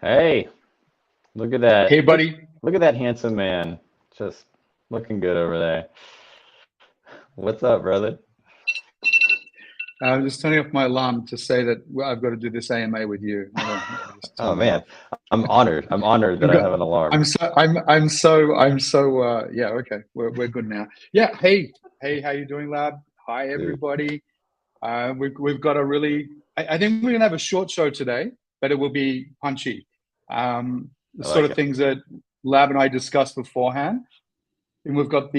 Hey, look at that. Hey, buddy. Look at that handsome man. Just looking good over there. What's up, brother? I'm just turning off my alarm to say that I've got to do this AMA with you. Hold on, let me just Oh turn that man, off. I'm honored. I'm honored I'm that I go have an alarm. I'm so yeah, okay. We're good now. Yeah, hey, how you doing, lab? Hi, Dude. everybody. We've got a really I think we're gonna have a short show today, but it will be punchy. The I sort like of it. things that Lab and I discussed beforehand. And we're going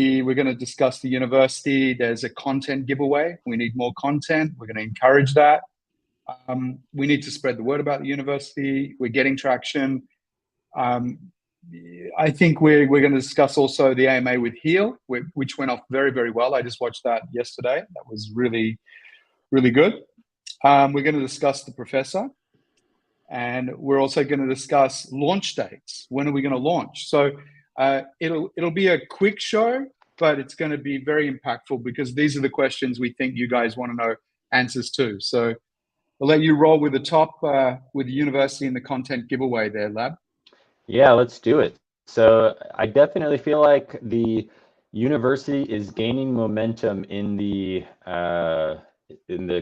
to discuss the university. There's a content giveaway. We need more content. We're going to encourage that. We need to spread the word about the university. We're getting traction. Um, I think we're going to discuss also the AMA with Heal, which went off very, very well. I just watched that yesterday. That was really, really good. We're going to discuss the professor, and we're also going to discuss launch dates. When are we going to launch? So it'll be a quick show, but it's going to be very impactful because these are the questions we think you guys want to know answers to. So I'll let you roll with the top with the university and the content giveaway there, Lab. Yeah, let's do it. So I definitely feel like the university is gaining momentum in the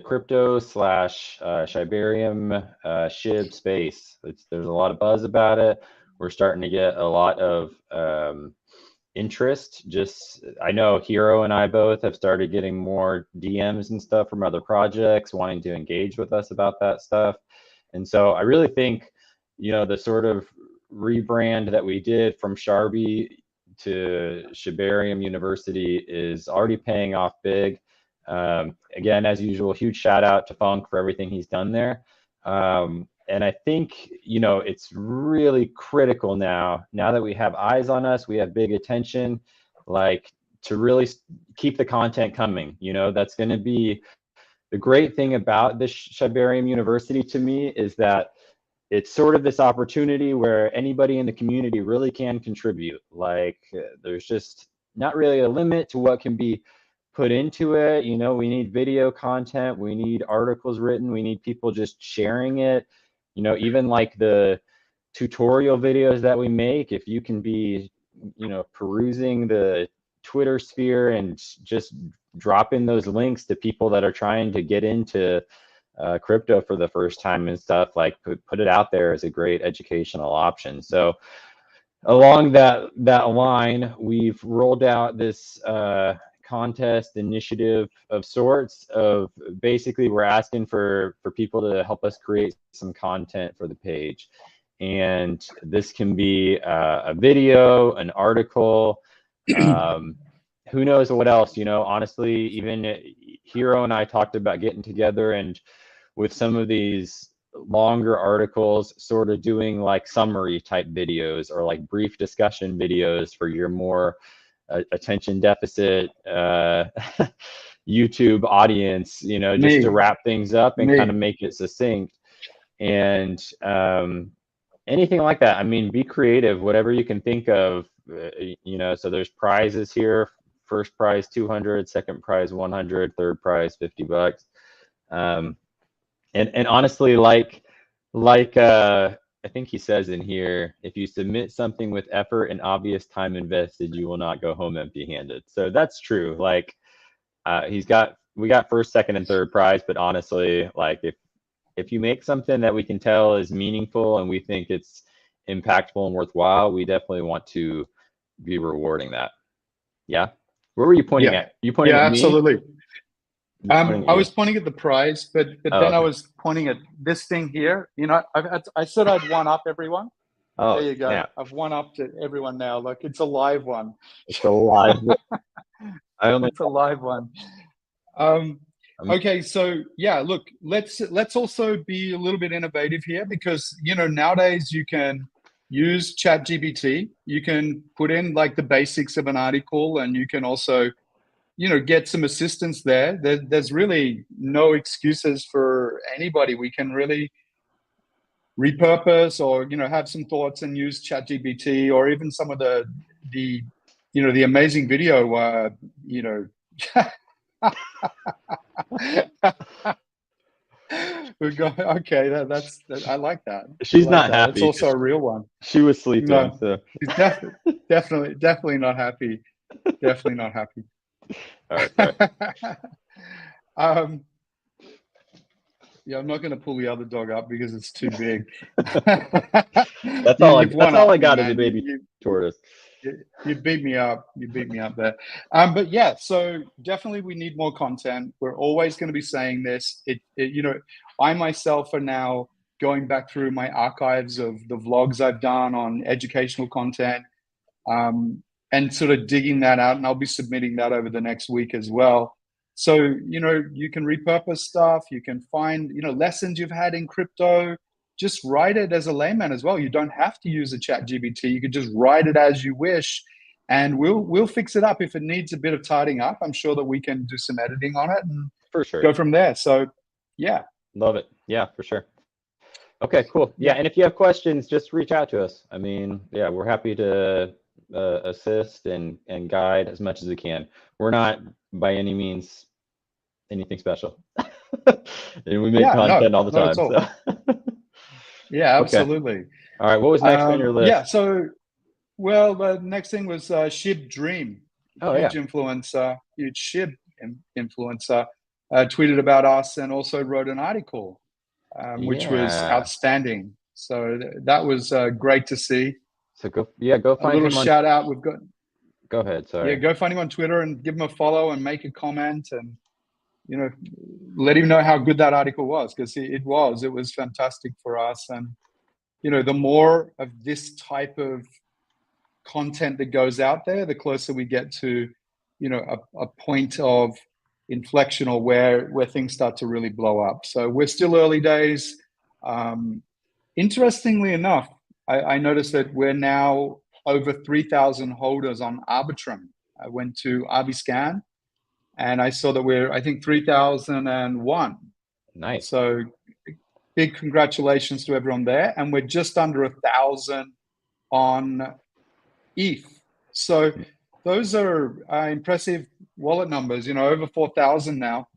crypto slash Shibarium SHIB space. There's a lot of buzz about it. We're starting to get a lot of interest. Just I know Hero and I both have started getting more DMs and stuff from other projects wanting to engage with us about that stuff. And so I really think, the sort of rebrand that we did from Sharbi to Shibarium University is already paying off big. Again, as usual, huge shout out to Funk for everything he's done there. And I think, it's really critical now that we have eyes on us, we have big attention, like to really keep the content coming. That's going to be the great thing about this Shibarium University to me is that it's sort of this opportunity where anybody in the community really can contribute. Like there's just not really a limit to what can be put into it. We need video content, we need articles written, we need people just sharing it. Even like the tutorial videos that we make, if you can be, perusing the Twitter sphere and just drop in those links to people that are trying to get into crypto for the first time and stuff, like put it out there as a great educational option. So along that line, we've rolled out this contest initiative of sorts of basically we're asking for people to help us create some content for the page. And this can be a video, an article, who knows what else, honestly, even Hero and I talked about getting together and with some of these longer articles, sort of doing like summary type videos or like brief discussion videos for your more attention deficit YouTube audience, just to Me, wrap things up and kind of me. make it succinct. And anything like that. I mean, be creative, whatever you can think of, so there's prizes here. First prize 200, second prize 100, third prize $50. And honestly, like I think he says in here, if you submit something with effort and obvious time invested, you will not go home empty-handed. So that's true. Like we got first, second, and third prize, but honestly, like if you make something that we can tell is meaningful and we think it's impactful and worthwhile, we definitely want to be rewarding that. Yeah. Where were you pointing Yeah, at? You pointing yeah, at me? absolutely. You're pointing at I you. was pointing at the prize, but Oh, then I okay. was pointing at this thing here. I said I'd one up everyone. There Oh, you go. snap. I've one upped it everyone now. Look, it's a live one. It's a live. I only. It's a live one. Um, I'm, okay, so yeah, look, let's also be a little bit innovative here because nowadays you can use ChatGPT. You can put in like the basics of an article, and you can also get some assistance there's really no excuses for anybody. We can really repurpose or have some thoughts and use ChatGPT or even some of the the amazing video Okay, I like that. I She's like not that. It's happy also a 'cause real one. she was sleeping. No, So she's definitely not happy. Definitely not happy. all right, all right. um, yeah, I'm not going to pull the other dog up because it's too big. You've That's one all I up me, got is a man. baby tortoise. You beat me up. You beat me up there. But yeah, so definitely we need more content. We're always going to be saying this. I myself are now going back through my archives of the vlogs I've done on educational content, and sort of digging that out. And I'll be submitting that over the next week as well. So, you can repurpose stuff. You can find, lessons you've had in crypto. Just write it as a layman as well. You don't have to use a chat GBT. You can just write it as you wish, and we'll fix it up. If it needs a bit of tidying up, I'm sure that we can do some editing on it and For sure. go from there. So yeah. Love it. Yeah, for sure. Okay, cool. Yeah, and if you have questions, just reach out to us. I mean, yeah, we're happy to assist and guide as much as we can. We're not by any means anything special. And we make content all the not time. at all. So Yeah, okay. absolutely. All right, what was next on your list? Yeah, so well, the next thing was Shib Dream. Oh, huge influencer, huge Shib influencer, tweeted about us and also wrote an article, which was outstanding. So that was great to see. So go find a little him on. Shout out. We've got. Go ahead. Sorry. Yeah, go find him on Twitter and give him a follow and make a comment, and let him know how good that article was, because it was fantastic for us. And the more of this type of content that goes out there, the closer we get to a point of inflection, or where things start to really blow up. So we're still early days. Interestingly enough, I noticed that we're now over 3,000 holders on Arbitrum. I went to Arbiscan and I saw that we're, I think, 3,001. Nice. So big congratulations to everyone there. And we're just under 1,000 on ETH. So those are impressive wallet numbers, over 4,000 now,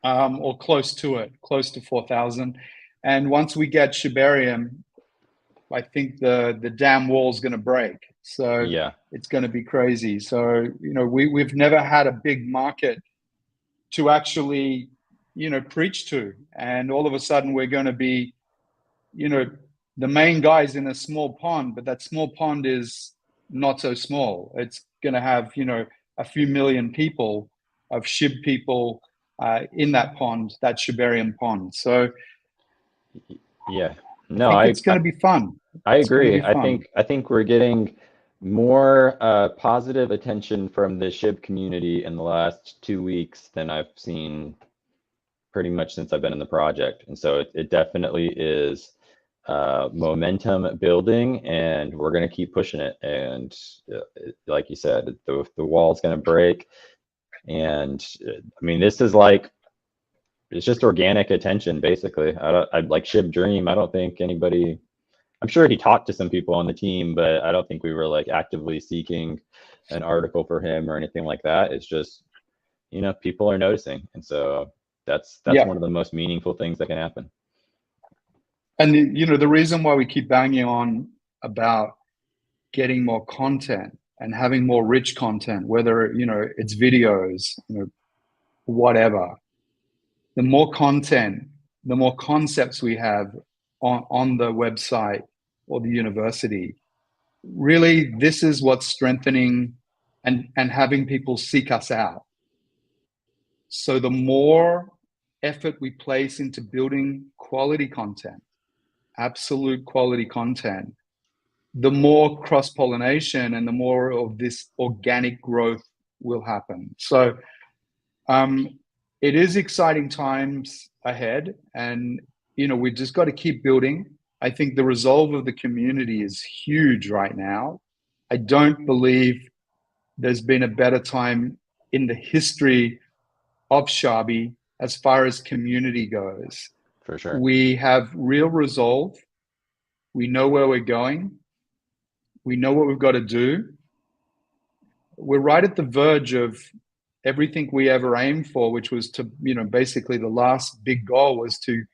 or close to 4,000. And once we get Shibarium, I think the damn wall's going to break. So yeah, it's going to be crazy. So, we've never had a big market to actually, preach to. And all of a sudden we're going to be, the main guys in a small pond, but that small pond is not so small. It's going to have, a few million people of Shib people in that pond, that Shibarium pond. So yeah, no, I think it's going to be fun. I agree. I think we're getting more positive attention from the SHIB community in the last 2 weeks than I've seen pretty much since I've been in the project. And so it definitely is momentum building, and we're going to keep pushing it. And like you said, the wall's going to break. And I mean, this is like, it's just organic attention, basically. I like SHIB Dream. I don't think anybody, I'm sure he talked to some people on the team, but I don't think we were like actively seeking an article for him or anything like that. It's just, people are noticing. And so that's one of the most meaningful things that can happen. And the reason why we keep banging on about getting more content and having more rich content, whether it's videos, whatever, the more content, the more concepts we have on the website or the university, really this is what's strengthening and having people seek us out. So the more effort we place into building quality content, absolute quality content, the more cross-pollination and the more of this organic growth will happen. So it is exciting times ahead, and we just got to keep building. I think the resolve of the community is huge right now. I don't believe there's been a better time in the history of Sharbi as far as community goes. For sure. We have real resolve. We know where we're going. We know what we've got to do. We're right at the verge of everything we ever aimed for, which was to, basically the last big goal was to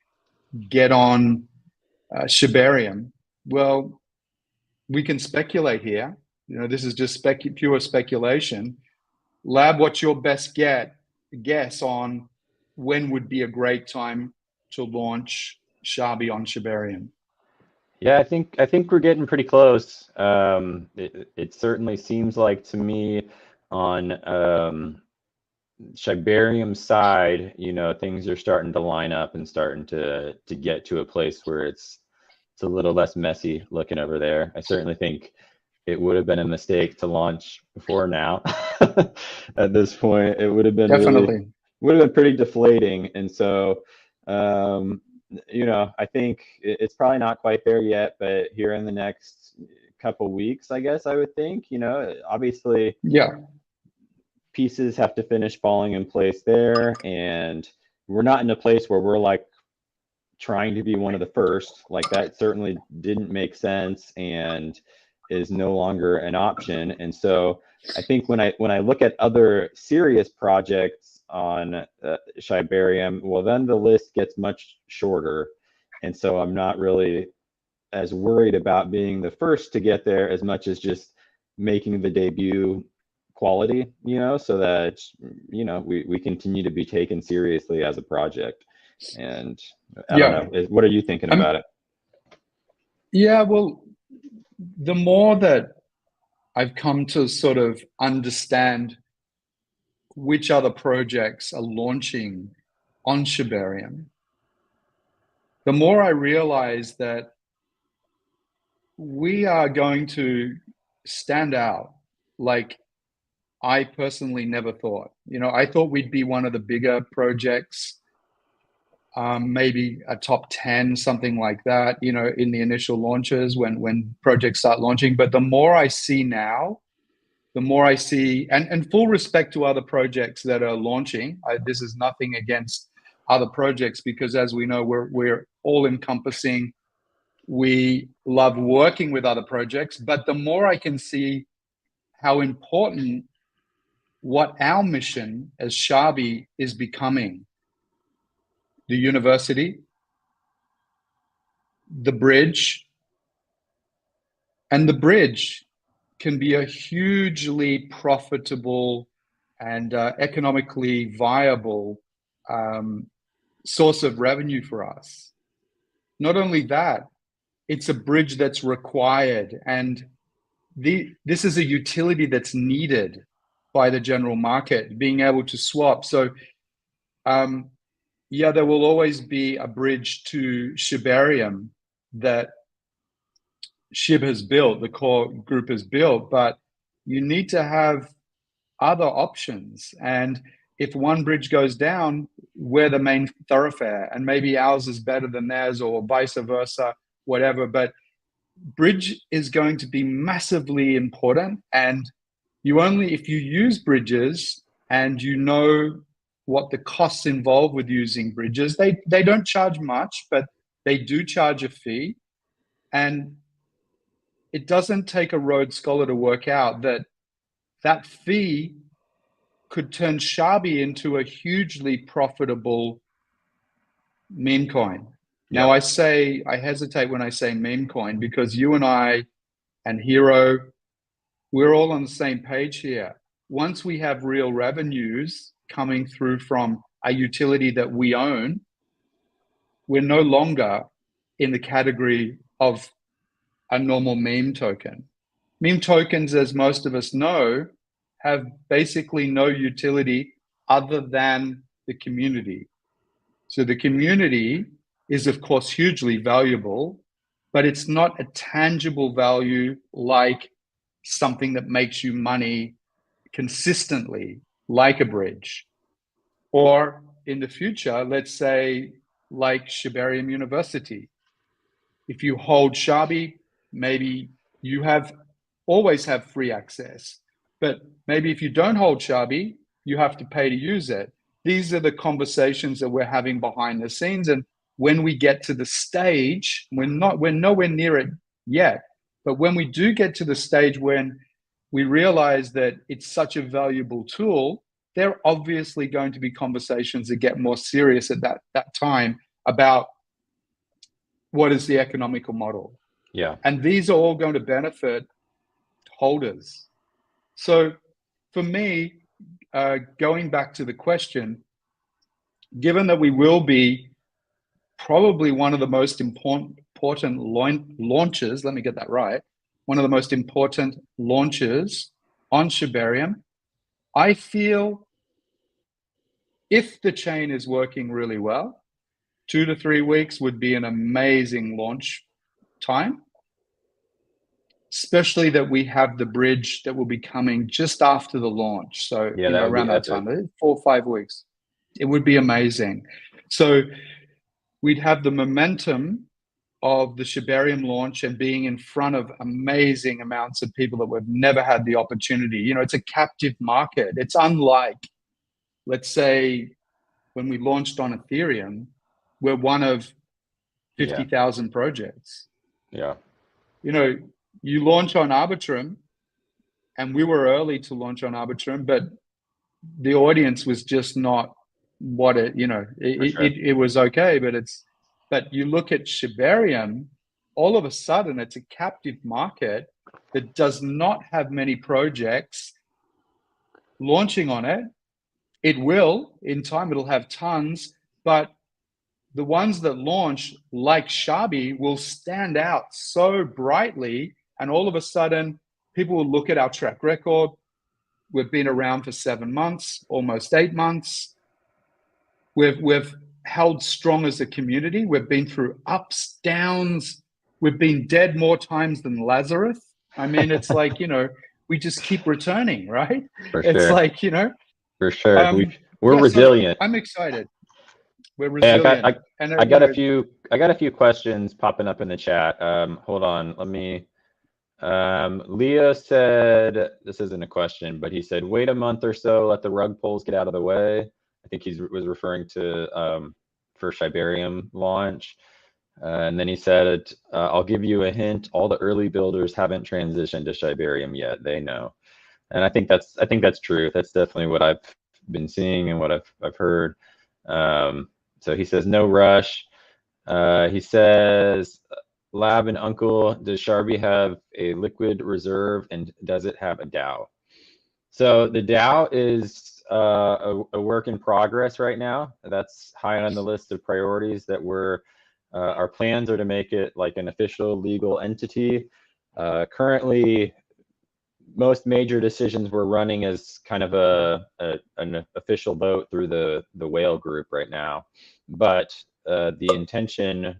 get on Shibarium. Well, we can speculate here. This is just pure speculation. Lab, what's your best guess on when would be a great time to launch Sharbi on Shibarium? Yeah, I think we're getting pretty close. It certainly seems like to me on Shibarium side, things are starting to line up and starting to get to a place where it's a little less messy looking over there. I certainly think it would have been a mistake to launch before now. At this point, it would have been Definitely. pretty deflating. And so, I think it's probably not quite there yet, but here in the next couple weeks, I guess I would think, obviously, yeah, pieces have to finish falling in place there, and we're not in a place where we're like trying to be one of the first. Like that certainly didn't make sense and is no longer an option. And so I think when I look at other serious projects on Shibarium, well, then the list gets much shorter. And so I'm not really as worried about being the first to get there as much as just making the debut quality, so that, we continue to be taken seriously as a project. And I don't know, what are you thinking about it? Yeah, well, the more that I've come to sort of understand which other projects are launching on Shibarium, the more I realize that we are going to stand out like I personally never thought. I thought we'd be one of the bigger projects, maybe a top 10, something like that, in the initial launches when projects start launching. But the more I see now, the more I see, and full respect to other projects that are launching. This is nothing against other projects, because as we know, we're all encompassing. We love working with other projects, but the more I can see how important what our mission as Sharbi is becoming, the university, the bridge, and the bridge can be a hugely profitable and economically viable source of revenue for us. Not only that, it's a bridge that's required, and this is a utility that's needed by the general market, being able to swap. So yeah, there will always be a bridge to Shibarium that Shib has built, the core group has built, but you need to have other options. And if one bridge goes down, we're the main thoroughfare, and maybe ours is better than theirs, or vice versa, whatever. But bridge is going to be massively important. And if you use bridges and you know what the costs involved with using bridges, they don't charge much, but they do charge a fee. And it doesn't take a Rhodes Scholar to work out that fee could turn Sharbi into a hugely profitable meme coin. Now, I hesitate when I say meme coin, because you and I and Hero, we're all on the same page here. Once we have real revenues coming through from a utility that we own, we're no longer in the category of a normal meme token. Meme tokens, as most of us know, have basically no utility other than the community. So the community is, of course, hugely valuable, but it's not a tangible value like something that makes you money consistently, like a bridge. Or in the future, let's say, like Shibarium University. If you hold Sharbi, maybe you always have free access. But maybe if you don't hold Sharbi, you have to pay to use it. These are the conversations that we're having behind the scenes. And when we get to the stage, we're nowhere near it yet. But when we do get to the stage when we realize that it's such a valuable tool they're obviously going to be conversations that get more serious at that time about what is the economical model. Yeah. And these are all going to benefit holders. So for me, going back to the question, given that we will be probably one of the most important launches, let me get that right, one of the most important launches on Shibarium, I feel if the chain is working really well, 2 to 3 weeks would be an amazing launch time, especially that we have the bridge that will be coming just after the launch. So, Yeah, that would around be that epic. time, 4 or 5 weeks, it would be amazing. So we'd have the momentum of the Shibarium launch and being in front of amazing amounts of people that we've never had the opportunity. It's a captive market. It's unlike, let's say, when we launched on Ethereum, we're one of 50,000 projects. Yeah. You launch on Arbitrum, and we were early to launch on Arbitrum, but the audience was just not what it was okay, but you look at Shibarium, all of a sudden it's a captive market that does not have many projects launching on it. It will, in time, it'll have tons, but the ones that launch, like Sharbi, will stand out so brightly, and all of a sudden people will look at our track record. We've been around for 7 months, almost 8 months. We've held strong as a community. We've been through ups, downs. We've been dead more times than Lazarus. I mean, it's like, we just keep returning, right? It's like, For sure. We're yeah, resilient. So I'm excited. We're resilient. I got a few questions popping up in the chat. Hold on. Let me. Leo said, this isn't a question, but he said, wait a month or so, let the rug pulls get out of the way. I think he was referring to for Shibarium launch. And then he said, I'll give you a hint. All the early builders haven't transitioned to Shibarium yet. They know. And I think that's true. That's definitely what I've been seeing and what I've heard. So he says, no rush. He says, Lab and Uncle, does Sharbi have a liquid reserve, and does it have a DAO? So the DAO is a work in progress right now. That's high on the list of priorities that our plans are to make it like an official legal entity. Currently, most major decisions we're running as kind of an official vote through the whale group right now. But the intention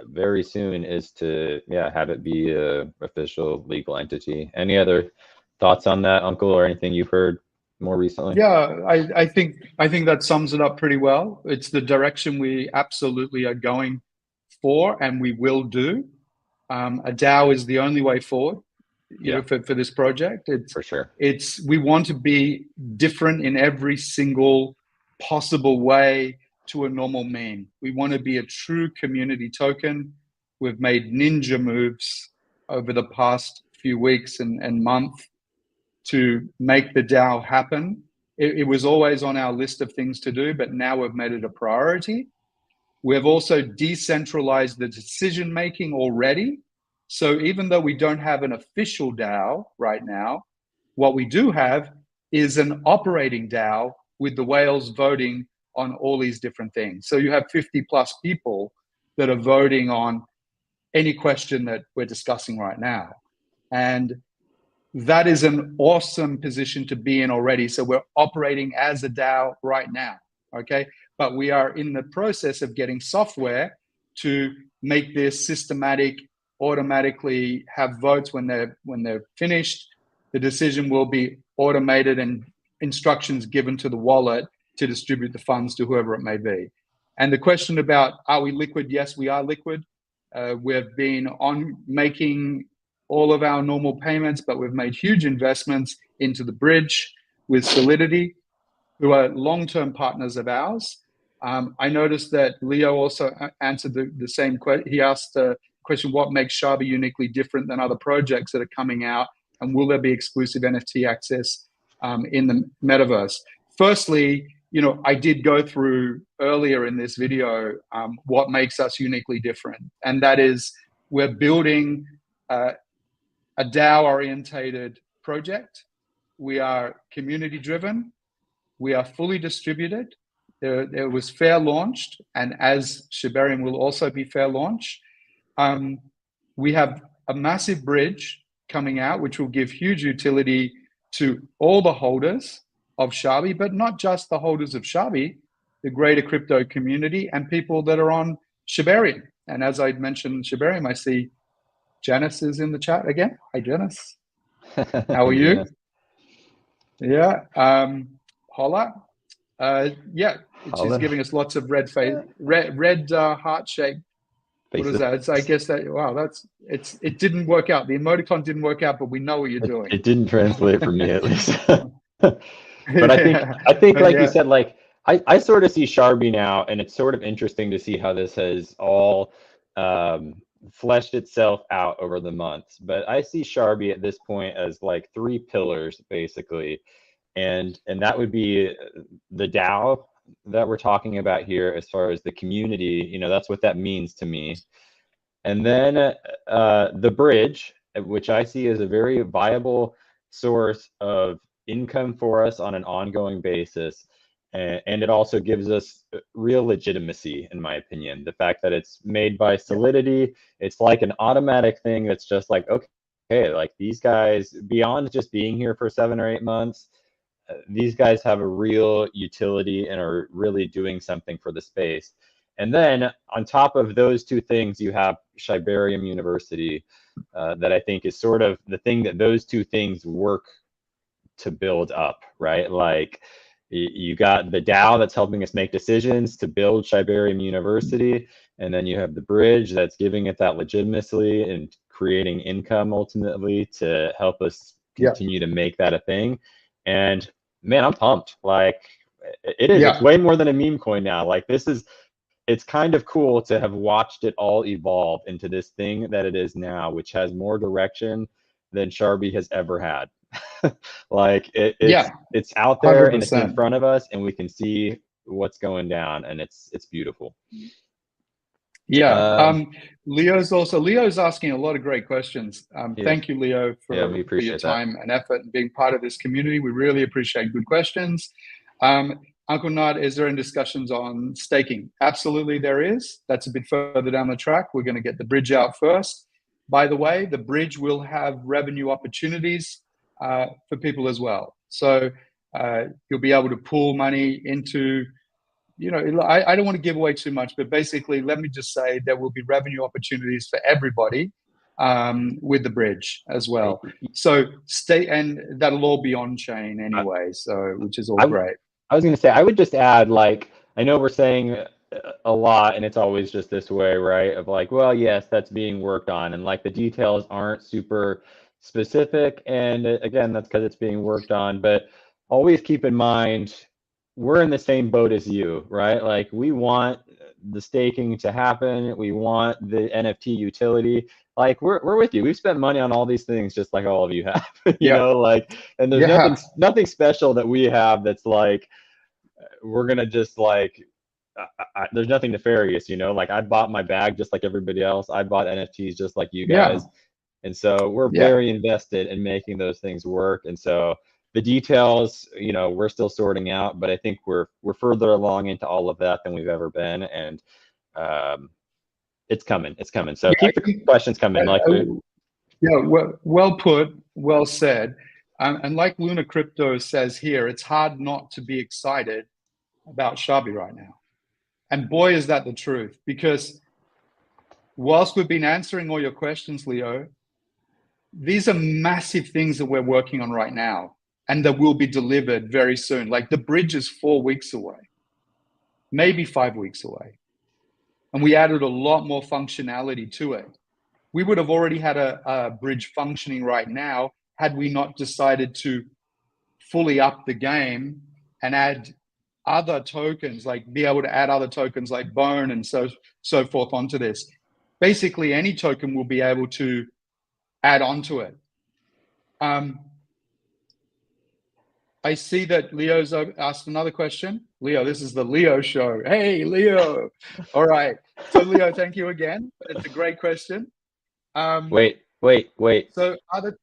very soon is to have it be a official legal entity. Any other thoughts on that, Uncle, or anything you've heard more recently? Yeah, I think that sums it up pretty well. It's the direction we absolutely are going for, and we will do. A DAO is the only way forward, for this project. For sure. We want to be different in every single possible way to a normal meme. We want to be a true community token. We've made ninja moves over the past few weeks and month to make the DAO happen. It was always on our list of things to do, but now we've made it a priority. We've also decentralized the decision making already. So even though we don't have an official DAO right now, what we do have is an operating DAO with the whales voting on all these different things. So you have 50 plus people that are voting on any question that we're discussing right now. And that is an awesome position to be in already. So we're operating as a DAO right now, okay? But we are in the process of getting software to make this systematic, automatically have votes when they're finished. The decision will be automated and instructions given to the wallet to distribute the funds to whoever it may be. And the question about, are we liquid? Yes, we are liquid. We've been on making all of our normal payments, but we've made huge investments into the bridge with Solidity, who are long-term partners of ours. I noticed that Leo also answered the same question. He asked the question, what makes Sharbi uniquely different than other projects that are coming out? And will there be exclusive NFT access? in the metaverse. Firstly, I did go through earlier in this video what makes us uniquely different, and that is we're building a DAO-orientated project. We are community-driven. We are fully distributed. There was fair launched, and as Shibarium will also be fair launch. We have a massive bridge coming out, which will give huge utility to all the holders of Sharbi, but not just the holders of Sharbi, the greater crypto community and people that are on Shibarium. And as I mentioned Shibarium, I see Janice is in the chat again. Hi, Janice. How are you? Yeah. Hola. Yeah, she's giving us lots of red heart-shaped. What is that? I guess that, wow, it didn't work out. The emoticon didn't work out, but we know what you're doing. It didn't translate for me, at least. But I think like you said, like I sort of see Sharbi now, and it's sort of interesting to see how this has all fleshed itself out over the months. But I see Sharbi at this point as like 3 pillars, basically. And that would be the DAO that we're talking about here, as far as the community, that's what that means to me. And then the bridge, which I see as a very viable source of income for us on an ongoing basis. And it also gives us real legitimacy, in my opinion. The fact that it's made by Solidity, it's like an automatic thing that's just like, okay, like these guys, beyond just being here for 7 or 8 months, these guys have a real utility and are really doing something for the space. And then on top of those 2 things, you have Shibarium University, that I think is sort of the thing that those 2 things work to build up, right? Like you got the DAO that's helping us make decisions to build Shibarium University, and then you have the bridge that's giving it that legitimacy and creating income ultimately to help us continue to make that a thing. And man, I'm pumped. Like it is, it's way more than a meme coin now. Like it's kind of cool to have watched it all evolve into this thing that it is now, which has more direction than Sharbi has ever had. Like it's out there 100%. And it's in front of us, and we can see what's going down, and it's beautiful. Yeah. Leo's asking a lot of great questions. Thank you, Leo, for your time and effort and being part of this community. We really appreciate good questions. Uncle Nut, is there any discussions on staking? Absolutely, there is. That's a bit further down the track. We're going to get the bridge out first. By the way, the bridge will have revenue opportunities for people as well. So you'll be able to pool money into, I don't want to give away too much, but basically, let me just say there will be revenue opportunities for everybody with the bridge as well. So and that'll all be on chain anyway, so which is all great. I was going to say, I would just add, like, I know we're saying a lot, and it's always just this way, right? Of like, well, yes, that's being worked on, and like the details aren't super specific, and again, that's because it's being worked on. But always keep in mind, we're in the same boat as you, right? Like we want the staking to happen. We want the NFT utility. Like we're with you. We've spent money on all these things just like all of you have, you know, like, and there's nothing special that we have that's like, we're going to just like, there's nothing nefarious, you know, like I bought my bag just like everybody else. I bought NFTs just like you guys. And so we're very invested in making those things work. And so the details, you know, we're still sorting out, but I think we're further along into all of that than we've ever been, and it's coming. So keep the questions coming. Like, well put, well said, and like Luna Crypto says here, it's hard not to be excited about Sharbi right now, and boy, is that the truth. Because whilst we've been answering all your questions, Leo, these are massive things that we're working on right now, and that will be delivered very soon. Like the bridge is 4 weeks away, maybe 5 weeks away. And we added a lot more functionality to it. We would have already had a bridge functioning right now had we not decided to fully up the game and add other tokens, like be able to add other tokens like Bone and so forth onto this. Basically, any token will be able to add onto it. I see that Leo's asked another question. Leo, this is the Leo show. Hey, Leo. All right. So, Leo, thank you again. It's a great question. Wait. So, other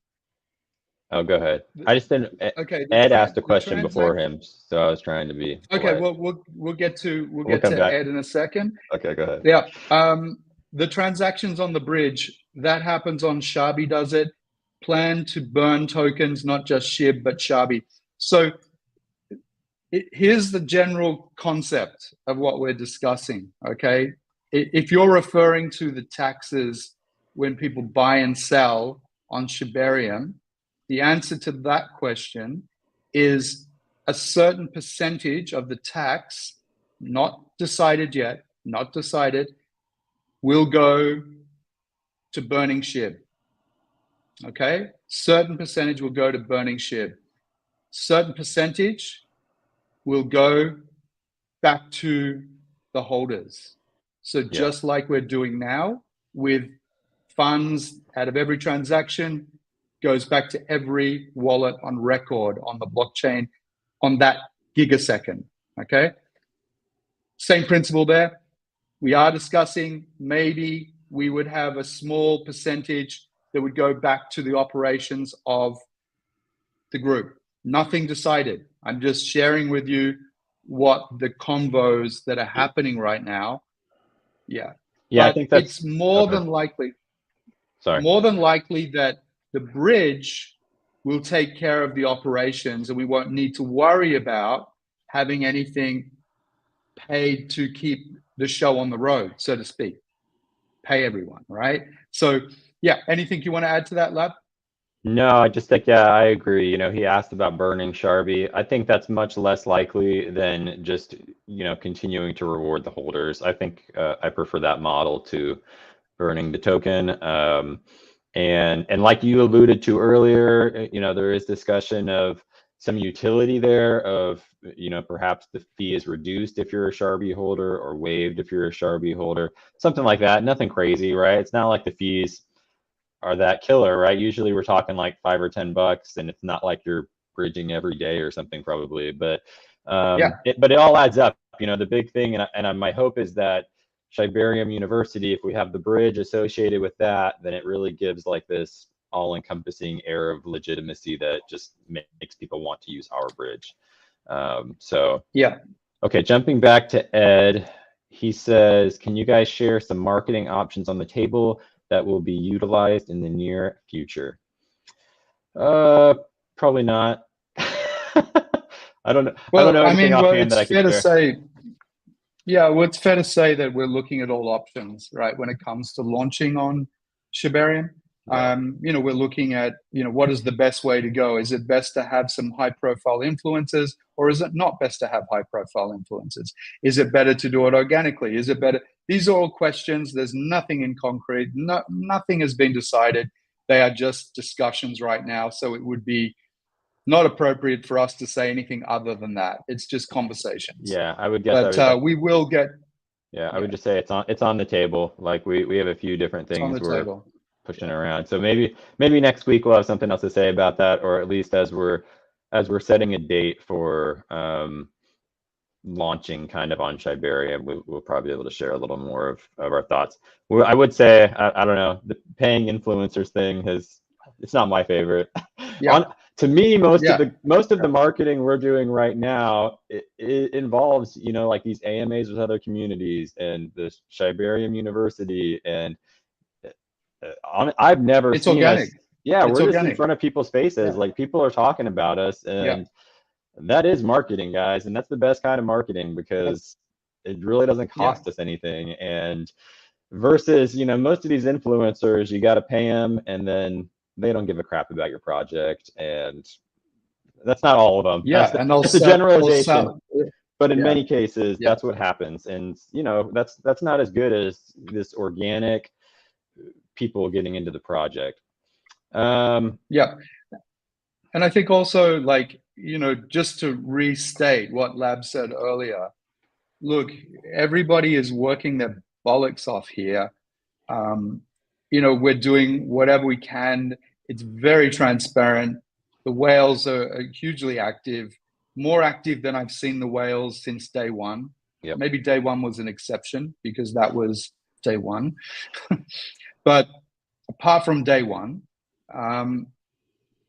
Oh, go ahead. I just didn't. okay. Ed asked a The question before transaction. him, so I was trying to be Okay. polite. We'll get to We'll come back. Ed in a second. Okay, go ahead. Yeah. The transactions on the bridge that happens on Sharbi does it. Plan to burn tokens, not just SHIB but Sharbi. So here's the general concept of what we're discussing. Okay, if you're referring to the taxes when people buy and sell on Shibarium, the answer to that question is a certain percentage of the tax, not decided yet, not decided, will go to burning SHIB. Okay, certain percentage will go to burning SHIB. Certain percentage will go back to the holders. So just like we're doing now with funds out of every transaction goes back to every wallet on record on the blockchain on that gigasecond. Okay. Same principle there. We are discussing maybe we would have a small percentage that would go back to the operations of the group. Nothing decided. I'm just sharing with you what the convos that are happening right now. Yeah. Yeah, I But think that's it's more than likely that the bridge will take care of the operations and we won't need to worry about having anything paid to keep the show on the road, so to speak. Pay everyone, right? So yeah, anything you want to add to that, Lab? No, I just think, yeah, I agree. He asked about burning Sharbi. I think that's much less likely than just, continuing to reward the holders. I think I prefer that model to burning the token. And like you alluded to earlier, there is discussion of some utility there of, perhaps the fee is reduced if you're a Sharbi holder or waived if you're a Sharbi holder, something like that. Nothing crazy, right? It's not like the fees are that killer, right? Usually we're talking like $5 or $10, and it's not like you're bridging every day or something probably, but it all adds up. The big thing, and my hope is that Shibarium University, if we have the bridge associated with that, then it really gives like this all-encompassing air of legitimacy that just makes people want to use our bridge. Okay, jumping back to Ed, he says, can you guys share some marketing options on the table that will be utilized in the near future? Probably not. I don't know. Well, I don't know anything offhand that I could share. It's fair to say that we're looking at all options, right? When it comes to launching on Shibarium, we're looking at, what is the best way to go? Is it best to have some high-profile influencers, or is it not best to have high-profile influencers? Is it better to do it organically? Is it better? These are all questions. There's nothing in concrete. Nothing has been decided. They are just discussions right now. So it would be not appropriate for us to say anything other than that. It's just conversations. Yeah, I would guess. But we will get. Yeah, I would just say it's on the table. Like we have a few different things we're pushing around. So maybe next week we'll have something else to say about that, or at least as we're setting a date for launching kind of on Shibarium, we'll probably be able to share a little more of our thoughts. I would say, I don't know, the paying influencers thing it's not my favorite. To me, most of the marketing we're doing right now, it involves, like these AMAs with other communities and the Shibarium University, and I've never seen organic. We're just in front of people's faces. Like, people are talking about us, and that is marketing, guys, and that's the best kind of marketing, because it really doesn't cost us anything. And versus, most of these influencers, you got to pay them, and then they don't give a crap about your project. And that's not all of them. That's a generalization. But in many cases, that's what happens. And that's not as good as this organic people getting into the project. And I think also, like, just to restate what Lab said earlier, look, everybody is working their bollocks off here. We're doing whatever we can. It's very transparent. The whales are hugely active, more active than I've seen the whales since day one. Yep. Maybe day one was an exception because that was day one. But apart from day one,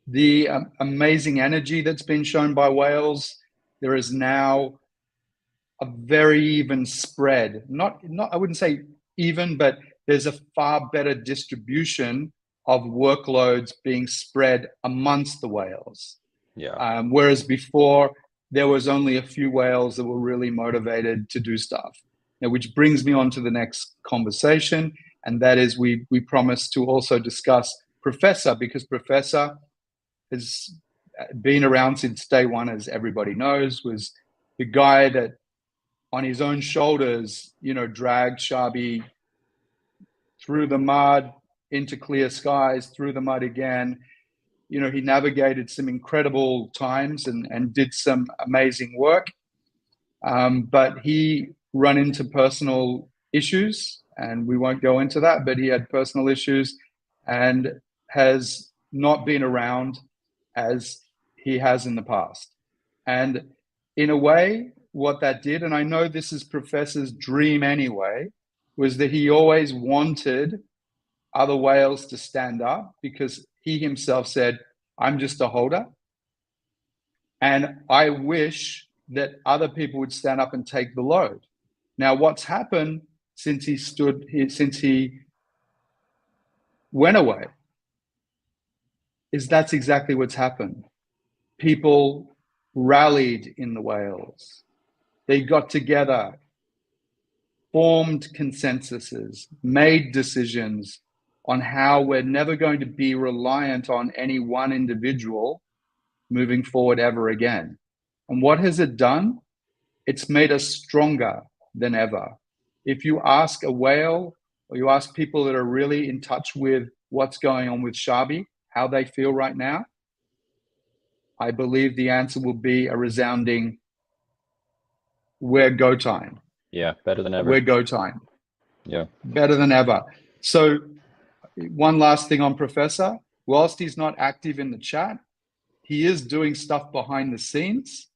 the amazing energy that's been shown by whales, there is now a very even spread. Not I wouldn't say even, but there's a far better distribution of workloads being spread amongst the whales. Yeah. Whereas before, there was only a few whales that were really motivated to do stuff. Now, which brings me on to the next conversation, and that is we promised to also discuss Professor, because Professor has been around since day one, as everybody knows, was the guy that on his own shoulders, dragged Sharbi through the mud, into clear skies, through the mud again. He navigated some incredible times and did some amazing work. But he ran into personal issues, and we won't go into that, but he had personal issues and has not been around as he has in the past. And in a way, what that did, and I know this is Professor's dream anyway, was that he always wanted other whales to stand up, because he himself said, I'm just a holder. And I wish that other people would stand up and take the load. Now, what's happened since he went away is that's exactly what's happened. People rallied in the whales. They got together, formed consensuses, made decisions on how we're never going to be reliant on any one individual moving forward ever again. And what has it done? It's made us stronger than ever. If you ask a whale, or you ask people that are really in touch with what's going on with Sharbi, how they feel right now, I believe the answer will be a resounding, we're go time. Yeah, better than ever. We're go time. Yeah. Better than ever. So one last thing on Professor. Whilst he's not active in the chat, he is doing stuff behind the scenes,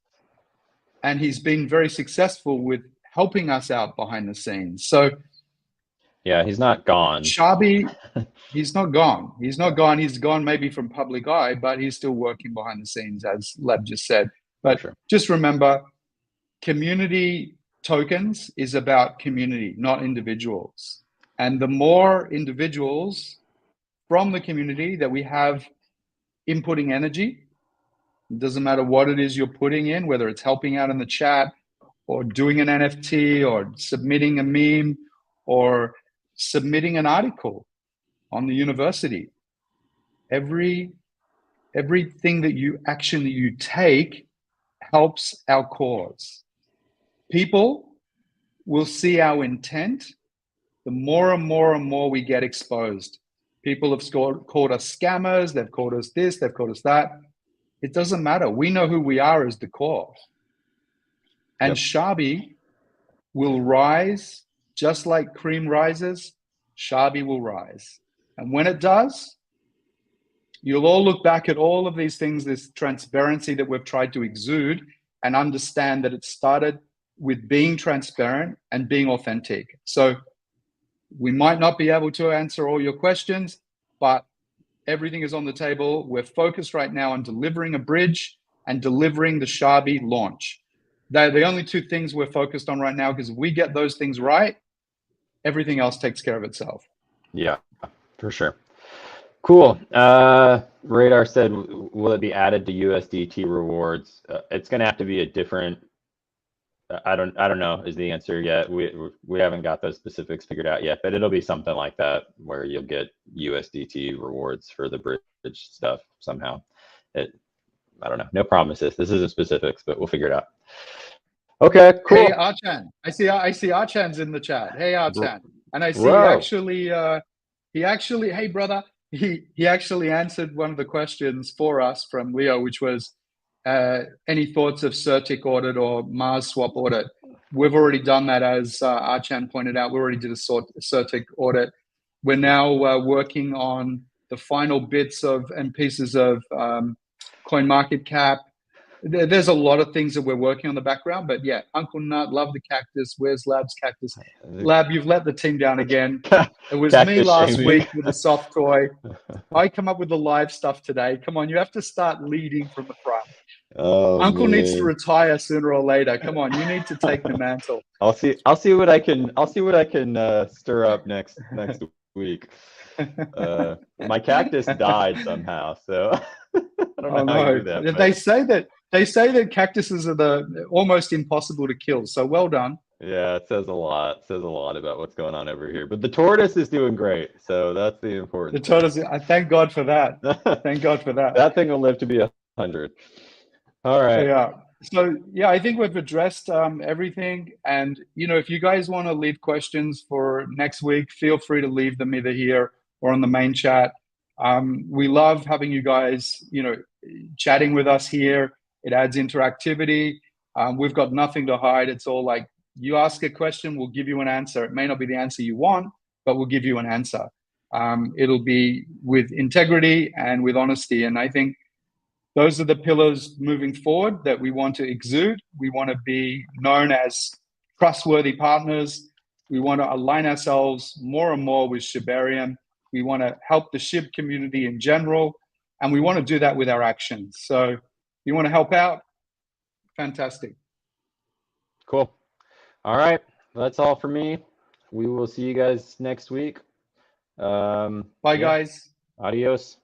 and he's been very successful with helping us out behind the scenes. So yeah, he's not gone. Sharbi, he's not gone. He's not gone. He's gone maybe from public eye, but he's still working behind the scenes, as Leb just said. But sure. Just remember, community tokens is about community, not individuals. And the more individuals from the community that we have inputting energy, it doesn't matter what it is you're putting in, whether it's helping out in the chat or doing an NFT or submitting a meme or submitting an article on the university. Everything action that you take helps our cause. People will see our intent the more and more and more we get exposed. People have called us scammers, they've called us this, they've called us that. It doesn't matter. We know who we are as the core. And yep. Sharbi will rise just like cream rises. Sharbi will rise. And when it does, you'll all look back at all of these things, this transparency that we've tried to exude, and understand that it started with being transparent and being authentic. So we might not be able to answer all your questions, but everything is on the table. We're focused right now on delivering a bridge and delivering the Sharbi launch. They're the only two things we're focused on right now, because if we get those things right, everything else takes care of itself. Yeah, for sure. Cool. Radar said, will it be added to USDT rewards? It's going to have to be a different, I don't know is the answer yet. We haven't got those specifics figured out yet, but it'll be something like that where you'll get USDT rewards for the bridge stuff somehow. I don't know. No promises. This isn't specifics, but we'll figure it out. Okay, cool. Hey, Archan. I see Archan's in the chat. Hey, Archan. And I see he actually, hey, brother, he actually answered one of the questions for us from Leo, which was, any thoughts of CerTic audit or Mars swap audit? We've already done that, as Archan pointed out. We already did a CerTic audit. We're now working on the final bits of and pieces of coin market cap. There's a lot of things that we're working on the background, but yeah, Uncle Nut, love the cactus. Where's Lab's cactus? Lab, you've let the team down again. It was me last week with the soft toy. I come up with the live stuff today. Come on, you have to start leading from the front. Oh, Uncle man. needs to retire sooner or later. Come on, you need to take the mantle. I'll see what I can stir up next week. My cactus died somehow, so I don't know how you do that. But... They say that cactuses are almost impossible to kill. So well done. Yeah, it says a lot. It says a lot about what's going on over here. But the tortoise is doing great, so that's the important. The tortoise. I thank God for that. Thank God for that. That thing will live to be 100. All right. Yeah. So yeah, I think we've addressed everything. And if you guys want to leave questions for next week, feel free to leave them either here or on the main chat. We love having you guys, chatting with us here. It adds interactivity. We've got nothing to hide. It's all like, you ask a question, we'll give you an answer. It may not be the answer you want, but we'll give you an answer. It'll be with integrity and with honesty. And I think those are the pillars moving forward that we want to exude. We want to be known as trustworthy partners. We want to align ourselves more and more with Shibarium. We want to help the SHIB community in general, and we want to do that with our actions. So if you want to help out, fantastic. Cool. All right. That's all for me. We will see you guys next week. Bye, guys. Adios.